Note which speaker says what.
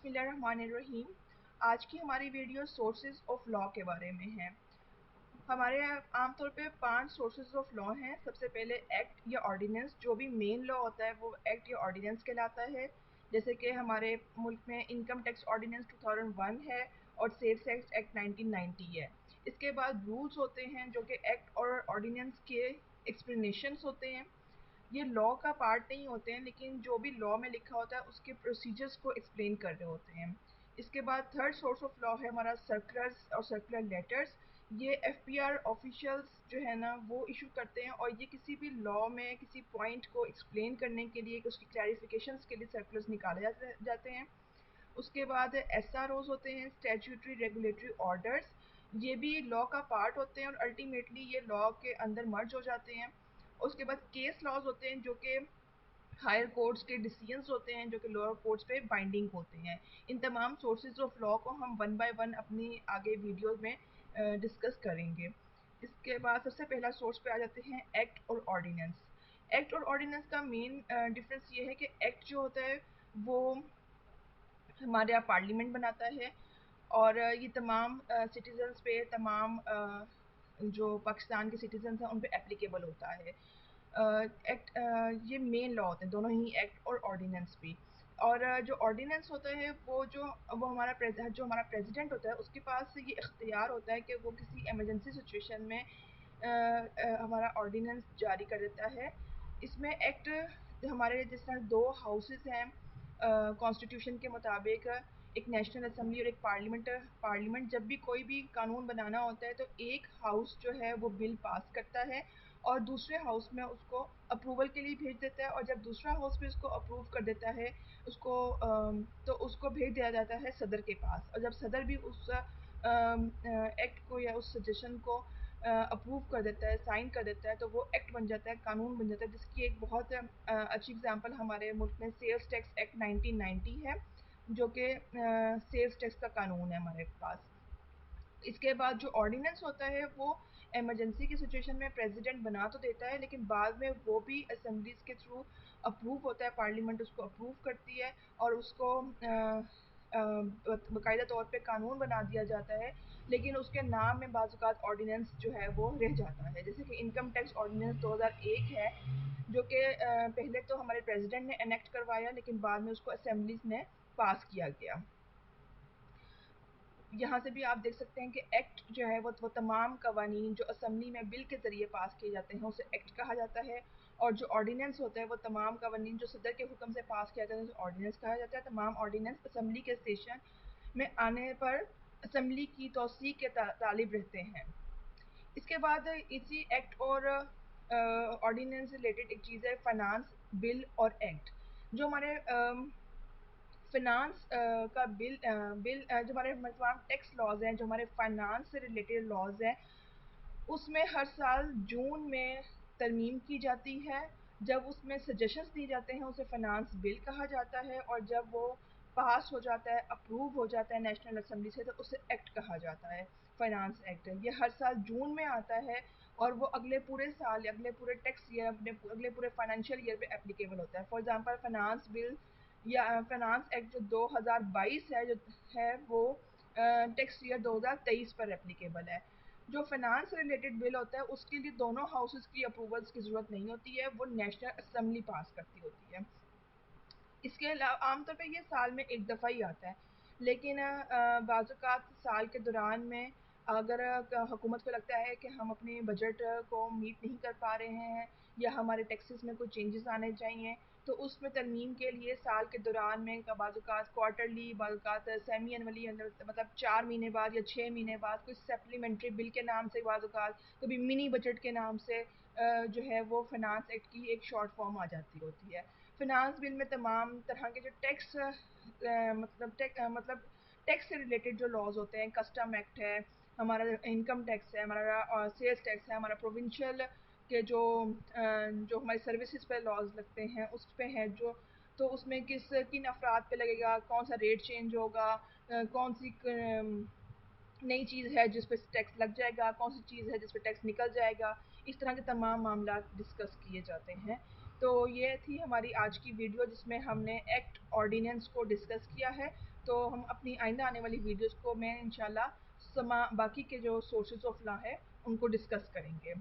Speaker 1: बिस्मिल्लाहिर्रहमानिर्रहीम। आज की हमारी वीडियो सोर्सेज ऑफ लॉ के बारे में है। हमारे आमतौर पे 5 सोर्सेज ऑफ लॉ हैं। सबसे पहले एक्ट या ऑर्डिनेंस, जो भी मेन लॉ होता है वो एक्ट या ऑर्डिनेंस कहलाता है। जैसे कि हमारे मुल्क में इनकम टैक्स ऑर्डिनेंस 2001 है और सेल्स टैक्स एक्ट 1990 है। इसके बाद रूल्स होते हैं जो कि एक्ट और ऑर्डिनेंस के एक्सप्लेनेशंस होते हैं। ये लॉ का पार्ट नहीं होते हैं, लेकिन जो भी लॉ में लिखा होता है उसके प्रोसीजर्स को एक्सप्लेन कर रहे होते हैं। इसके बाद थर्ड सोर्स ऑफ लॉ है हमारा सर्कुलर्स और सर्कुलर लेटर्स। ये एफपीआर ऑफिशियल्स जो है ना वो इशू करते हैं, और ये किसी भी लॉ में किसी पॉइंट को एक्सप्लेन करने के लिए, उसकी क्लैरिफिकेशंस के लिए सर्कुलर्स निकाले जाते हैं। उसके बाद एसआरओज होते हैं, स्टैट्यूटरी रेगुलेटरी ऑर्डर्स। ये भी लॉ का पार्ट होते हैं और अल्टीमेटली ये लॉ के अंदर मर्ज हो जाते हैं। उसके बाद केस लॉज होते हैं जो कि हायर कोर्ट्स के डिसीजंस होते हैं जो कि लोअर कोर्ट्स पे बाइंडिंग होते हैं। इन तमाम सोर्सेज ऑफ लॉ को हम वन बाय वन अपनी आगे वीडियो में डिस्कस करेंगे। इसके बाद सबसे पहला सोर्स पे आ जाते हैं एक्ट और ऑर्डिनेंस। एक्ट और ऑर्डिनेंस का मेन डिफरेंस ये है कि एक्ट जो होता है वो हमारे यहाँ पार्लियामेंट बनाता है, और ये तमाम सिटीजन्स पे, तमाम जो पाकिस्तान के सिटीजन्स हैं उन पे एप्लीकेबल होता है। एक्ट ये मेन लॉ होते हैं, दोनों ही एक्ट और ऑर्डिनेंस भी। और जो ऑर्डिनेंस होता है वो हमारा जो हमारा प्रेसिडेंट होता है उसके पास ये इख्तियार होता है कि वो किसी एमरजेंसी सिचुएशन में हमारा ऑर्डिनेंस जारी कर देता है। इसमें एक्ट हमारे जिस तरह दो हाउसेस हैं कॉन्स्टिट्यूशन के मुताबिक, एक नेशनल असेंबली और एक पार्लियामेंट जब भी कोई भी कानून बनाना होता है तो एक हाउस जो है वो बिल पास करता है और दूसरे हाउस में उसको अप्रूवल के लिए भेज देता है, और जब दूसरा हाउस भी उसको अप्रूव कर देता है उसको तो उसको भेज दिया जाता है सदर के पास, और जब सदर भी उस एक्ट को या उस सजेशन को अप्रूव कर देता है, साइन कर देता है, तो वो एक्ट बन जाता है, कानून बन जाता है। जिसकी एक बहुत अच्छी एग्जांपल हमारे मुल्क में सेल्स टैक्स एक्ट 1990 है, जो कि सेल्स टैक्स का कानून है हमारे पास। इसके बाद जो ऑर्डिनेंस होता है वो इमरजेंसी की सिचुएशन में प्रेसिडेंट बना तो देता है, लेकिन बाद में वो भी असेंबलीज के थ्रू अप्रूव होता है, पार्लियामेंट उसको अप्रूव करती है और उसको बाकायदा तौर पे कानून बना दिया जाता है। लेकिन उसके नाम में बाज़-औक़ात ऑर्डिनेंस जो है वो रह जाता है। जैसे कि इनकम टैक्स ऑर्डिनेंस 2001 है, जो कि पहले तो हमारे प्रेसिडेंट ने एनेक्ट करवाया, लेकिन बाद में उसको असेंबलीज में पास किया गया। यहाँ से भी आप देख सकते हैं कि एक्ट जो है वो तमाम कवानीन जो असम्बली में बिल के ज़रिए पास किए जाते हैं उसे एक्ट कहा जाता है, और जो ऑर्डिनेंस होता है वो तमाम कवानीन जो सदर के हुक्म से पास किया जाता है उसे ऑर्डिनेंस कहा जाता है। तमाम ऑर्डिनेंस असम्बली के सेशन में आने पर असम्बली की तौसीक के तालिब रहते हैं। इसके बाद इसी एक्ट और ऑर्डिनेंस रिलेटेड एक चीज़ है फाइनेंस बिल और एक्ट। जो हमारे फिनांस का बिल जो हमारे तमाम टैक्स लॉज हैं, जो हमारे फाइनेंस से रिलेटेड लॉज हैं, उसमें हर साल जून में तरमीम की जाती है। जब उसमें सजेशंस दिए जाते हैं उसे फाइनेंस बिल कहा जाता है, और जब वो पास हो जाता है, अप्रूव हो जाता है नेशनल असेंबली से, तो उसे एक्ट कहा जाता है, फाइनेंस एक्ट। ये हर साल जून में आता है और वो अगले पूरे साल, अगले पूरे टैक्स ईयर, अपने अगले पूरे फाइनेंशियल ईयर पे एप्लीकेबल होता है। फॉर एग्जांपल फाइनेंस बिल या फाइनेंस एक्ट जो 2022 है, जो है वो टैक्स ईयर 2023 पर एप्लीकेबल है। जो फाइनेंस से रिलेटेड बिल होता है उसके लिए दोनों हाउसेस की अप्रूवल्स की ज़रूरत नहीं होती है, वो नेशनल असेंबली पास करती होती है। इसके अलावा आमतौर पे ये साल में एक दफ़ा ही आता है, लेकिन बाज़-औक़ात साल के दौरान में अगर हुकूमत को लगता है कि हम अपने बजट को मीट नहीं कर पा रहे हैं या हमारे टैक्सेस में कुछ चेंजेस आने चाहिए, तो उसमें तरमीम के लिए साल के दौरान में बाज़-औक़ात क्वार्टरली, बाज़-औक़ात सेमी एनुअली, मतलब 4 महीने बाद या 6 महीने बाद कोई सप्लीमेंट्री बिल के नाम से, बाज़-औक़ात कभी मिनी बजट के नाम से जो है वो फाइनेंस एक्ट की एक शॉर्ट फॉर्म आ जाती होती है। फाइनेंस बिल में तमाम तरह के जो टैक्स मतलब टैक्स से रिलेटेड जो लॉज होते हैं, कस्टम एक्ट है, हमारा इनकम टैक्स है, हमारा सेल्स टैक्स है, हमारा प्रोविंशियल के जो हमारी सर्विसेज पे लॉज लगते हैं उस पे है जो, तो उसमें किन अफराद पे लगेगा, कौन सा रेट चेंज होगा, कौन सी नई चीज़ है जिस पे टैक्स लग जाएगा, कौन सी चीज़ है जिस पे टैक्स निकल जाएगा। इस तरह के तमाम मामला डिस्कस किए जाते हैं। तो ये थी हमारी आज की वीडियो जिसमें हमने एक्ट ऑर्डिनेंस को डिस्कस किया है। تو ہم اپنی آئندہ آنے والی ویڈیوز کو میں انشاءاللہ باقی کے جو سورسز آف لا ہے ان کو ڈسکس کریں گے.